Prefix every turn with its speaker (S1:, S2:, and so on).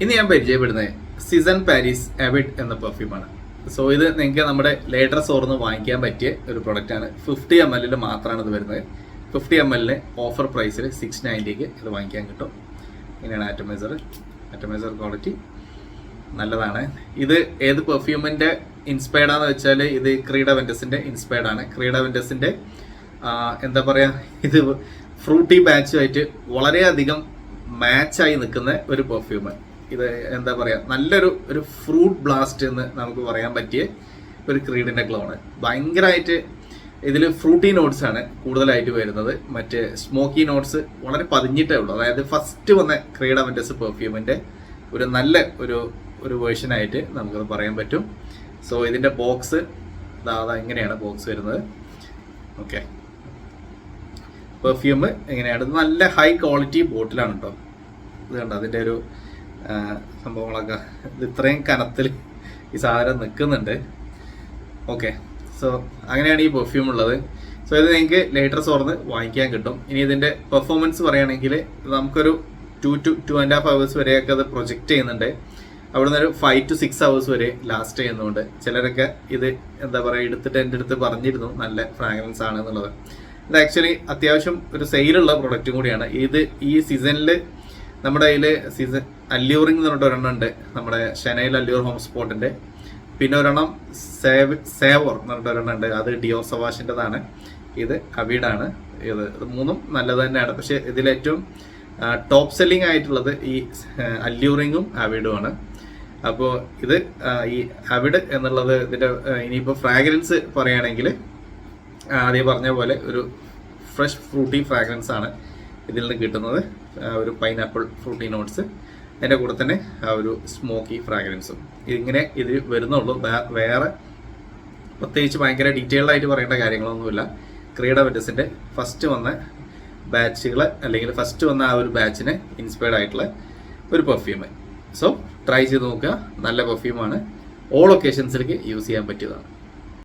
S1: ഇന്ന് ഞാൻ പരിചയപ്പെടുന്നത് സീസൺ പാരീസ് എവിഡ് എന്ന പെർഫ്യൂമാണ്. സോ ഇത് നിങ്ങൾക്ക് നമ്മുടെ ലേറ്റർ സ്റ്റോറിൽ വാങ്ങിക്കാൻ പറ്റിയ ഒരു പ്രൊഡക്റ്റാണ്. 50 ml മാത്രമാണ് ഇത് വരുന്നത്. 50 ml ഓഫർ പ്രൈസിൽ 690 ഇത് വാങ്ങിക്കാൻ കിട്ടും. ഇങ്ങനെയാണ് ആറ്റമൈസർ ക്വാളിറ്റി നല്ലതാണ്. ഇത് ഏത് പെർഫ്യൂമിൻ്റെ ഇൻസ്പയർഡാന്ന് വെച്ചാൽ ഇത് ക്രീഡ വെൻറ്റസിൻ്റെ ഇൻസ്പയർഡാണ്. ക്രീഡ വെൻറ്റസിൻ്റെ എന്താ പറയുക, ഇത് ഫ്രൂട്ടി ബാച്ചുമായിട്ട് വളരെയധികം മാച്ചായി നിൽക്കുന്ന ഒരു പെർഫ്യൂം. ഇത് എന്താ പറയുക, നല്ലൊരു ഫ്രൂട്ട് ബ്ലാസ്റ്റ് എന്ന് നമുക്ക് പറയാൻ പറ്റിയ ഒരു ക്രീഡിൻ്റെ ക്ലോണ്. ഭയങ്കരമായിട്ട് ഇതിൽ ഫ്രൂട്ടി നോട്ട്സ് ആണ് കൂടുതലായിട്ട് വരുന്നത്. മറ്റ് സ്മോക്കി നോട്ട്സ് വളരെ പതിഞ്ഞിട്ടേ ഉള്ളൂ. അതായത് ഫസ്റ്റ് വന്ന ക്രീഡ വെൻറ്റസ് പെർഫ്യൂമിൻ്റെ ഒരു നല്ല ഒരു വേർഷനായിട്ട് നമുക്കത് പറയാൻ പറ്റും. സോ ഇതിൻ്റെ ബോക്സ് ഇങ്ങനെയാണ് ബോക്സ് വരുന്നത്. ഓക്കെ, പെർഫ്യൂം എങ്ങനെയാണ്, നല്ല ഹൈ ക്വാളിറ്റി ബോട്ടിലാണ് കേട്ടോ. ഇത് കണ്ടോ അതിൻ്റെ ഒരു സംഭവങ്ങളൊക്കെ, ഇത് ഇത്രയും കനത്തിൽ ഈ സാധനം നിൽക്കുന്നുണ്ട്. ഓക്കെ, സോ അങ്ങനെയാണ് ഈ പെർഫ്യൂം ഉള്ളത്. സോ ഇത് നിങ്ങൾക്ക് ലേറ്റർ സ്റ്റോറിൽ വാങ്ങിക്കാൻ കിട്ടും. ഇനി ഇതിൻ്റെ പെർഫോമൻസ് പറയുകയാണെങ്കിൽ നമുക്കൊരു 2 to 2.5 hours വരെയൊക്കെ അത് പ്രൊജക്റ്റ് ചെയ്യുന്നുണ്ട്. അവിടുന്ന് ഒരു 5 to 6 hours വരെ ലാസ്റ്റ് ചെയ്യുന്നുണ്ട്. ചിലരൊക്കെ ഇത് എന്താ പറയുക എടുത്തിട്ട് എൻ്റെ അടുത്ത് പറഞ്ഞിരുന്നു നല്ല ഫ്രാഗ്രൻസ് ആണ് എന്നുള്ളത്. ഇത് ആക്ച്വലി അത്യാവശ്യം ഒരു സെയിലുള്ള പ്രൊഡക്റ്റും കൂടിയാണ്. ഇത് ഈ സീസണിൽ നമ്മുടെ കയ്യിൽ അല്യൂറിംഗ് എന്ന് പറഞ്ഞിട്ട് ഒരെണ്ണം ഉണ്ട്, നമ്മുടെ ഷെനൈൽ അല്യൂർ ഹോം സ്പോട്ടിൻ്റെ. പിന്നെ ഒരെണ്ണം സേവർ എന്ന് പറഞ്ഞിട്ട് ഒരെണ്ണം ഉണ്ട്, അത് ഡിയോർ സവാഷിൻ്റെതാണ്. ഇത് അവീഡാണ്. ഇത് മൂന്നും നല്ലത് തന്നെയാണ്. പക്ഷേ ഇതിലേറ്റവും ടോപ്പ് സെല്ലിംഗ് ആയിട്ടുള്ളത് ഈ അല്യൂറിങ്ങും അവീഡുമാണ്. അപ്പോൾ ഇത് ഈ അവിഡ് എന്നുള്ളത് ഇതിൻ്റെ ഇനിയിപ്പോൾ ഫ്രാഗ്രൻസ് പറയുകയാണെങ്കിൽ ആദ്യം പറഞ്ഞ പോലെ ഒരു ഫ്രഷ് ഫ്രൂട്ടി ഫ്രാഗ്രൻസ് ആണ് ഇതിൽ നിന്ന് കിട്ടുന്നത്. ഒരു പൈനാപ്പിൾ ഫ്രൂട്ടി നോട്ട്സ്, അതിൻ്റെ കൂടെ തന്നെ ആ ഒരു സ്മോക്കി ഫ്രാഗ്രൻസും ഇങ്ങനെ ഇത് വരുന്നുള്ളൂ. വേറെ പ്രത്യേകിച്ച് ഭയങ്കര ഡീറ്റെയിൽഡ് ആയിട്ട് പറയേണ്ട കാര്യങ്ങളൊന്നുമില്ല. ക്രീഡ വെൻറ്റസിൻ്റെ ഫസ്റ്റ് വന്ന ബാച്ചുകൾ അല്ലെങ്കിൽ ഫസ്റ്റ് വന്ന ആ ഒരു ബാച്ചിന് ഇൻസ്പയർഡ് ആയിട്ടുള്ള ഒരു പെർഫ്യൂം. സോ ട്രൈ ചെയ്ത് നോക്കുക. നല്ല പെർഫ്യൂമാണ്, ഓൾ ഒക്കേഷൻസിലേക്ക് യൂസ് ചെയ്യാൻ പറ്റിയതാണ്.